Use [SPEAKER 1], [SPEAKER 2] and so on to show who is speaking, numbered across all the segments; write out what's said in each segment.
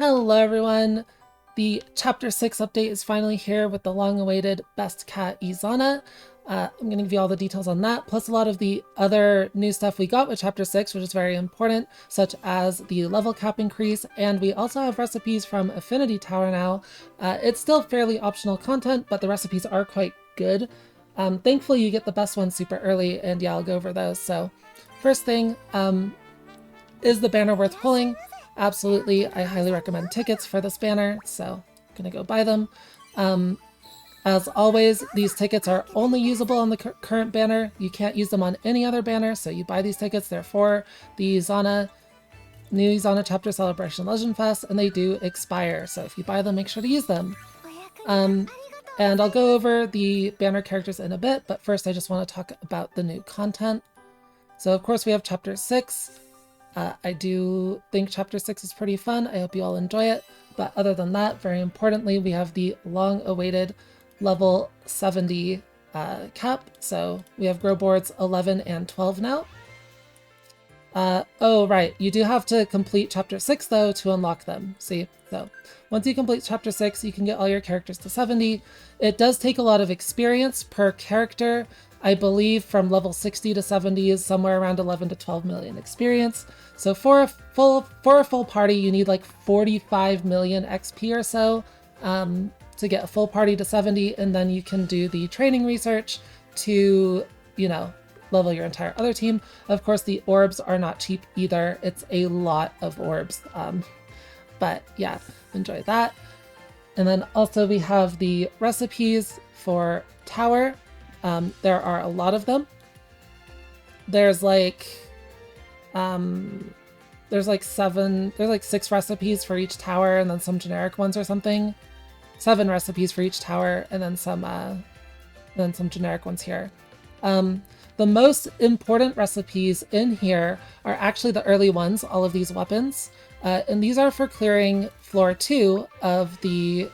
[SPEAKER 1] Hello everyone! The Chapter 6 update is finally here with the long-awaited Best Cat Izana. I'm going to give you all the details on that, plus a lot of the other new stuff we got with Chapter 6, which is very important, such as the level cap increase, and we also have recipes from Affinity Tower now. It's still fairly optional content, but the recipes are quite good. Thankfully you get the best ones super early, and yeah, I'll go over those. So, first thing, is the banner worth pulling? Absolutely, I highly recommend tickets for this banner, so I'm gonna go buy them. As always, these tickets are only usable on the current banner. You can't use them on any other banner, so you buy these tickets. They're for the new Izana Chapter Celebration Legend Fest, and they do expire, so if you buy them, make sure to use them. And I'll go over the banner characters in a bit, but first I just want to talk about the new content. So of course we have Chapter 6. I do think Chapter 6 is pretty fun. I hope you all enjoy it. But other than that, very importantly, we have the long-awaited level 70 cap. So we have grow boards 11 and 12 now. Oh, right. You do have to complete Chapter 6, though, to unlock them. See? So once you complete Chapter 6, you can get all your characters to 70. It does take a lot of experience per character. I believe from level 60 to 70 is somewhere around 11 to 12 million experience. So for a full party, you need like 45 million XP or so to get a full party to 70, and then you can do the training research to, you know, level your entire other team. Of course, the orbs are not cheap either. It's a lot of orbs. But yeah, enjoy that. And then also we have the recipes for Tower. There are a lot of them. There's like 6 recipes for each tower, and then some generic ones or something. 7 recipes for each tower, and then some generic ones here. The most important recipes in here are actually the early ones, all of these weapons. And these are for clearing floor 2 of the,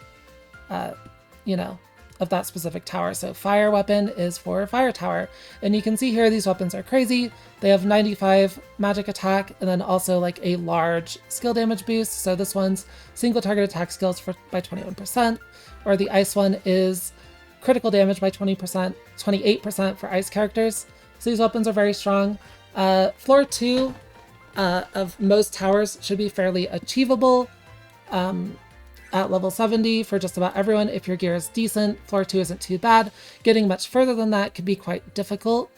[SPEAKER 1] of that specific tower. So fire weapon is for fire tower. And you can see here these weapons are crazy. They have 95 magic attack and then also like a large skill damage boost. So this one's single target attack skills by 21%, or the ice one is critical damage by 20%, 28% for ice characters. So these weapons are very strong. Floor 2 of most towers should be fairly achievable. At level 70 for just about everyone if your gear is decent. Floor 2 isn't too bad. Getting much further than that could be quite difficult.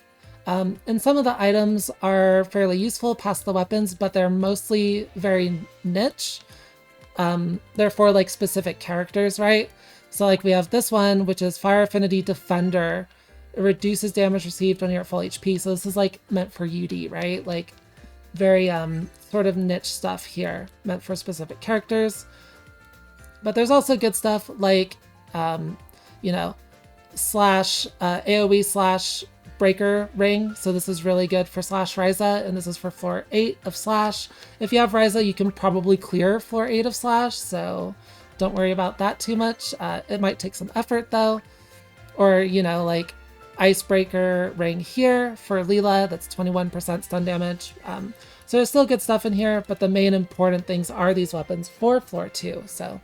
[SPEAKER 1] And some of the items are fairly useful past the weapons, but they're mostly very niche. They're for like specific characters, right? So like we have this one, which is Fire Affinity Defender. It reduces damage received when you're at full HP. So this is like meant for UD, right? Like very sort of niche stuff here, meant for specific characters. But there's also good stuff like, slash AoE slash breaker ring. So this is really good for slash Ryza, and this is for floor 8 of slash. If you have Ryza, you can probably clear floor 8 of slash, so don't worry about that too much. It might take some effort though. Or, like icebreaker ring here for Lila, that's 21% stun damage. So there's still good stuff in here, but the main important things are these weapons for floor 2. So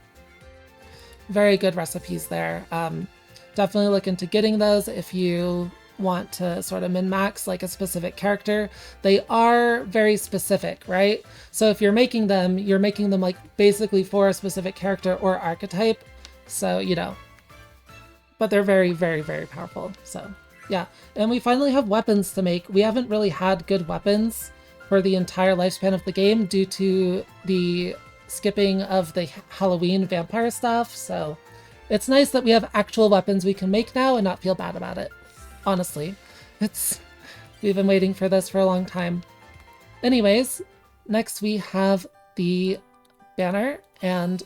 [SPEAKER 1] very good recipes there. Definitely look into getting those if you want to sort of min-max like a specific character. They are very specific, right? So if you're making them like basically for a specific character or archetype. So, but they're very, very, very powerful. So yeah, and we finally have weapons to make. We haven't really had good weapons for the entire lifespan of the game due to the skipping of the Halloween vampire stuff, so it's nice that we have actual weapons we can make now and not feel bad about it. Honestly, we've been waiting for this for a long time. Anyways, next we have the banner, and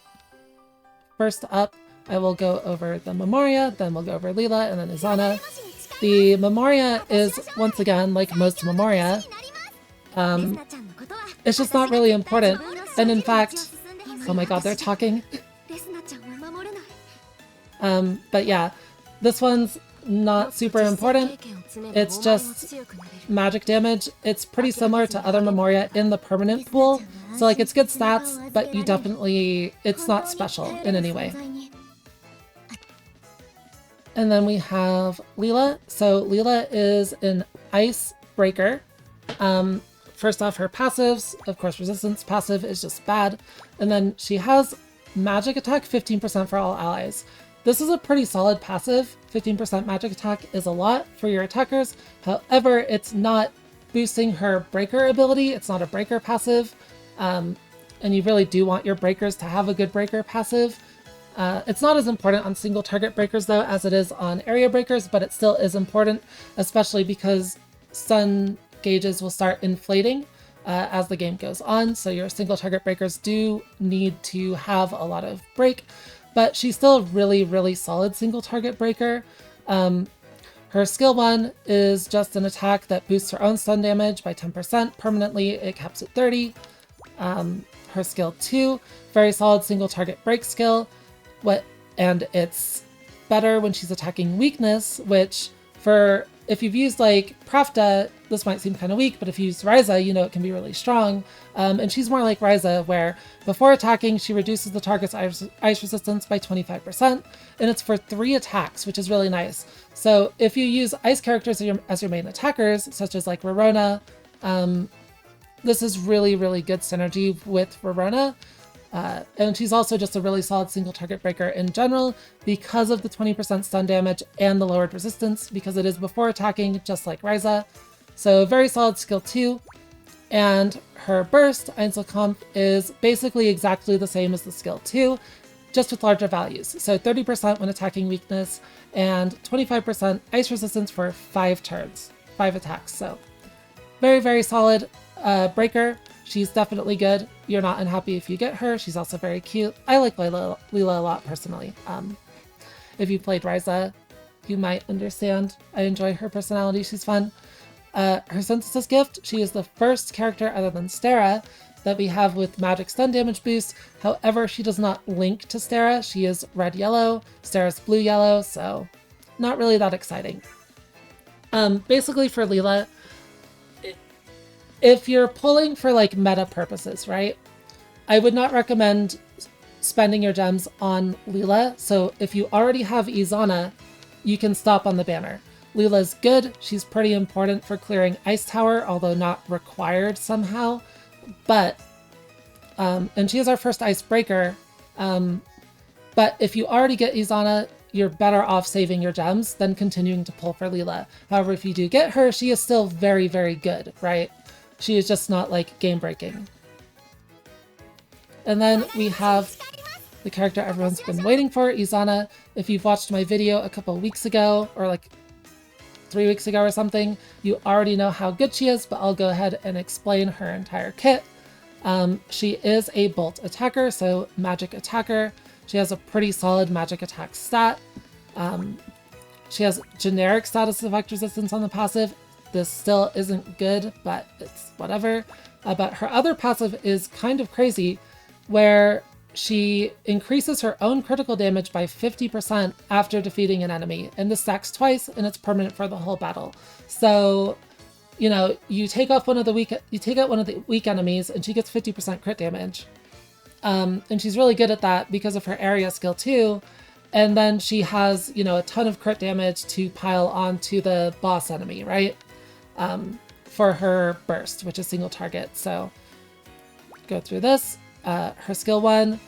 [SPEAKER 1] first up I will go over the memoria, then we'll go over Lila, and then Izana. The memoria is, once again, like most memoria, it's just not really important. And in fact, oh my god, they're talking. But yeah, this one's not super important. It's just magic damage. It's pretty similar to other memoria in the permanent pool. So like it's good stats, but you definitely, it's not special in any way. And then we have Lila. So Lila is an ice breaker. First off, her passives, of course, resistance passive is just bad. And then she has magic attack 15% for all allies. This is a pretty solid passive. 15% magic attack is a lot for your attackers. However, it's not boosting her breaker ability. It's not a breaker passive. And you really do want your breakers to have a good breaker passive. It's not as important on single target breakers though as it is on area breakers, but it still is important, especially because stun gauges will start inflating as the game goes on. So your single target breakers do need to have a lot of break, but she's still a really, really solid single target breaker. Her skill 1 is just an attack that boosts her own stun damage by 10% permanently. It caps at 30. Her skill 2, very solid single target break skill. And it's better when she's attacking weakness, which for if you've used like Pravda, this might seem kind of weak, but if you use Ryza, you know it can be really strong. And she's more like Ryza, where before attacking, she reduces the target's ice resistance by 25%, and it's for 3 attacks, which is really nice. So if you use ice characters as your main attackers, such as like Rorona, this is really, really good synergy with Rorona. And she's also just a really solid single target breaker in general because of the 20% stun damage and the lowered resistance, because it is before attacking, just like Ryza. So very solid skill 2. And her burst, Einzelkampf, is basically exactly the same as the skill 2, just with larger values. So 30% when attacking weakness and 25% ice resistance for 5 turns, 5 attacks. So very, very solid breaker. She's definitely good. You're not unhappy if you get her. She's also very cute. I like Lila a lot personally. If you played Ryza, you might understand. I enjoy her personality. She's fun. Her synthesis gift, she is the first character other than Stera that we have with magic stun damage boost. However, she does not link to Stera. She is red-yellow. Stera's blue-yellow, so not really that exciting. Basically for Lila, if you're pulling for like meta purposes, right? I would not recommend spending your gems on Lila. So if you already have Izana, you can stop on the banner. Lila's good. She's pretty important for clearing Ice Tower, although not required somehow. But, and she is our first ice breaker. But if you already get Izana, you're better off saving your gems than continuing to pull for Lila. However, if you do get her, she is still very, very good, right? She is just not like game breaking. And then we have the character everyone's been waiting for, Izana. If you've watched my video a couple weeks ago, or like 3 weeks ago or something, you already know how good she is, but I'll go ahead and explain her entire kit. She is a bolt attacker, so magic attacker. She has a pretty solid magic attack stat. She has generic status effect resistance on the passive. This still isn't good, but it's whatever. But her other passive is kind of crazy, where she increases her own critical damage by 50% after defeating an enemy. And this stacks twice, and it's permanent for the whole battle. So, you know, you take out one of the weak enemies, and she gets 50% crit damage. And she's really good at that because of her area skill too. And then she has, you know, a ton of crit damage to pile onto the boss enemy, right? For her burst, which is single target. So go through this. Her skill 1,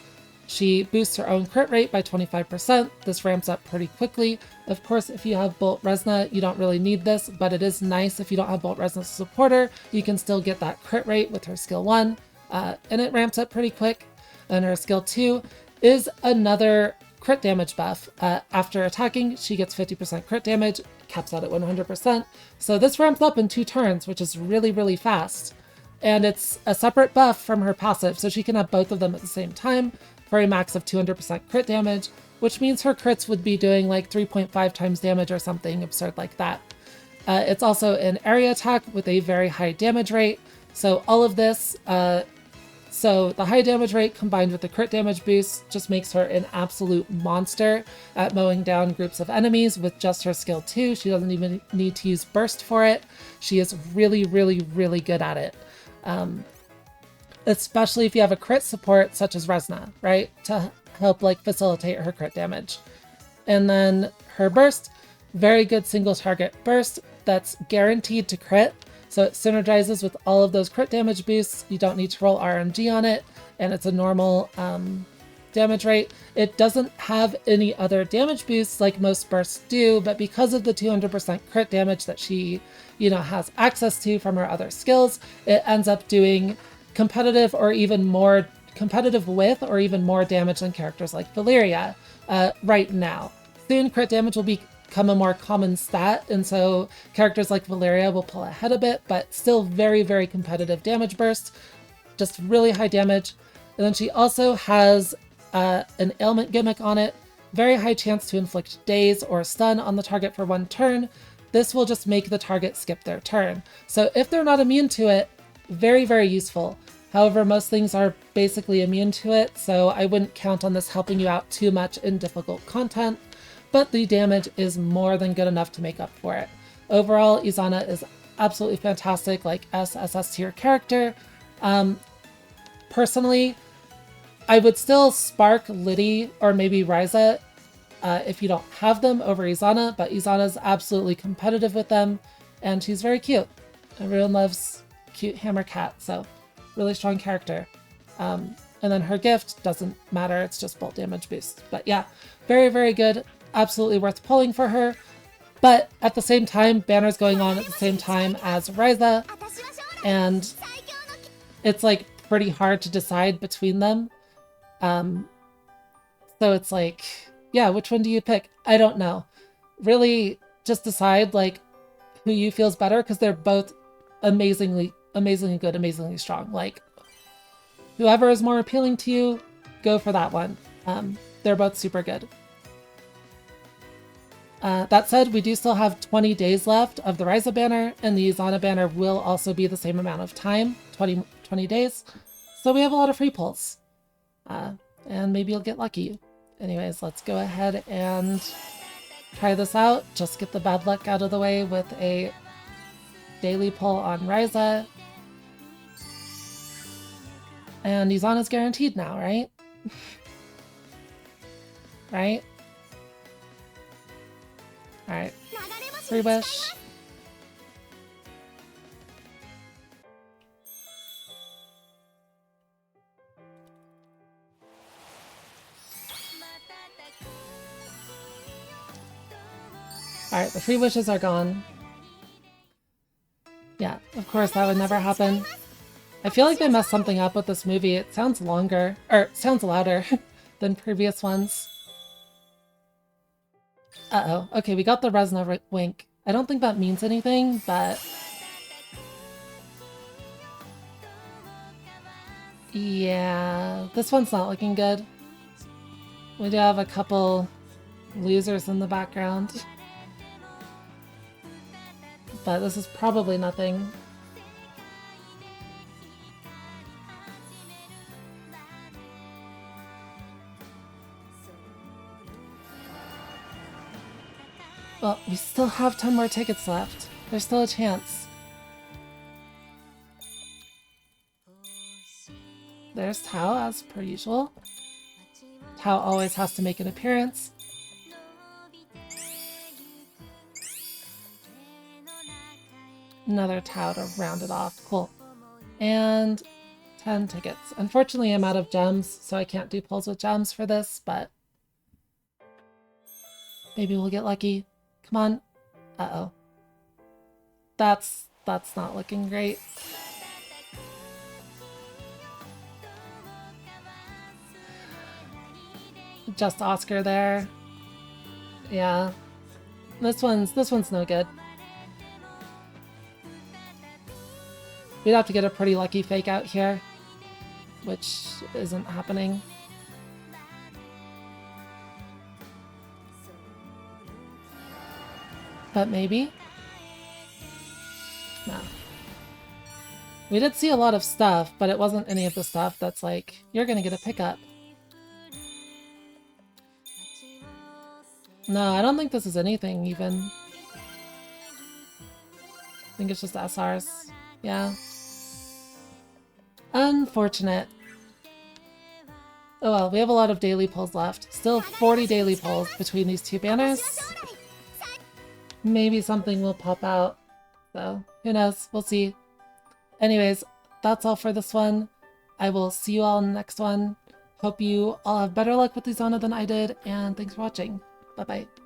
[SPEAKER 1] she boosts her own crit rate by 25%. This ramps up pretty quickly. Of course, if you have Bolt Resna, you don't really need this, but it is nice if you don't have Bolt Resna as a supporter, you can still get that crit rate with her skill 1, and it ramps up pretty quick. And her skill 2 is another crit damage buff. After attacking, she gets 50% crit damage, caps out at 100%. So this ramps up in 2 turns, which is really, really fast. And it's a separate buff from her passive, so she can have both of them at the same time for a max of 200% crit damage, which means her crits would be doing like 3.5 times damage or something absurd like that. It's also an area attack with a very high damage rate. So all of this So the high damage rate combined with the crit damage boost just makes her an absolute monster at mowing down groups of enemies with just her skill 2. She doesn't even need to use burst for it. She is really, really, really good at it. Especially if you have a crit support such as Resna, right? To help like facilitate her crit damage. And then her burst, very good single target burst that's guaranteed to crit. So it synergizes with all of those crit damage boosts. You don't need to roll RNG on it, and it's a normal damage rate. It doesn't have any other damage boosts like most bursts do, but because of the 200% crit damage that she, has access to from her other skills, it ends up doing competitive or even more competitive with or even more damage than characters like Valeria right now. Soon crit damage will become a more common stat, and so characters like Valeria will pull ahead a bit, but still very, very competitive damage burst, just really high damage. And then she also has an ailment gimmick on it, very high chance to inflict daze or stun on the target for 1 turn. This will just make the target skip their turn. So if they're not immune to it, very, very useful. However, most things are basically immune to it, so I wouldn't count on this helping you out too much in difficult content, but the damage is more than good enough to make up for it. Overall, Izana is absolutely fantastic, like SS tier character. Personally, I would still spark Liddy or maybe Ryza if you don't have them over Izana, but Izana's absolutely competitive with them, and she's very cute. Everyone loves cute hammer cat, so really strong character. And then her gift doesn't matter, it's just bolt damage boost. But yeah, very, very good. Absolutely worth pulling for her. But at the same time, Banner's going on at the same time as Ryza, and it's like pretty hard to decide between them. So it's like, yeah, which one do you pick? I don't know. Really just decide like who you feels better, because they're both amazingly good, amazingly strong. Like, whoever is more appealing to you, go for that one. They're both super good. That said, we do still have 20 days left of the Ryza banner, and the Izana banner will also be the same amount of time, 20 days. So we have a lot of free pulls. And maybe you'll get lucky. Anyways, let's go ahead and try this out. Just get the bad luck out of the way with a daily pull on Ryza. And Izana's guaranteed now, right? Right? Alright. Free wish. Alright, the free wishes are gone. Yeah, of course, that would never happen. I feel like they messed something up with this movie. It sounds longer, or sounds louder than previous ones. Uh-oh. Okay, we got the Resna wink. I don't think that means anything, but... yeah, this one's not looking good. We do have a couple losers in the background. But this is probably nothing. Well, we still have 10 more tickets left. There's still a chance. There's Tao, as per usual. Tao always has to make an appearance. Another Tao to round it off. Cool. And 10 tickets. Unfortunately, I'm out of gems, so I can't do pulls with gems for this, but maybe we'll get lucky. Come on. Uh-oh. That's not looking great. Just Oscar there. Yeah. This one's no good. We'd have to get a pretty lucky fake out here, which isn't happening. But maybe? No. We did see a lot of stuff, but it wasn't any of the stuff that's like, you're gonna get a pickup. No, I don't think this is anything, even. I think it's just SRs. Yeah. Unfortunate. Oh well, we have a lot of daily pulls left. Still 40 daily pulls between these two banners. Maybe something will pop out. So, who knows? We'll see. Anyways, that's all for this one. I will see you all in the next one. Hope you all have better luck with Izana than I did, and thanks for watching. Bye-bye.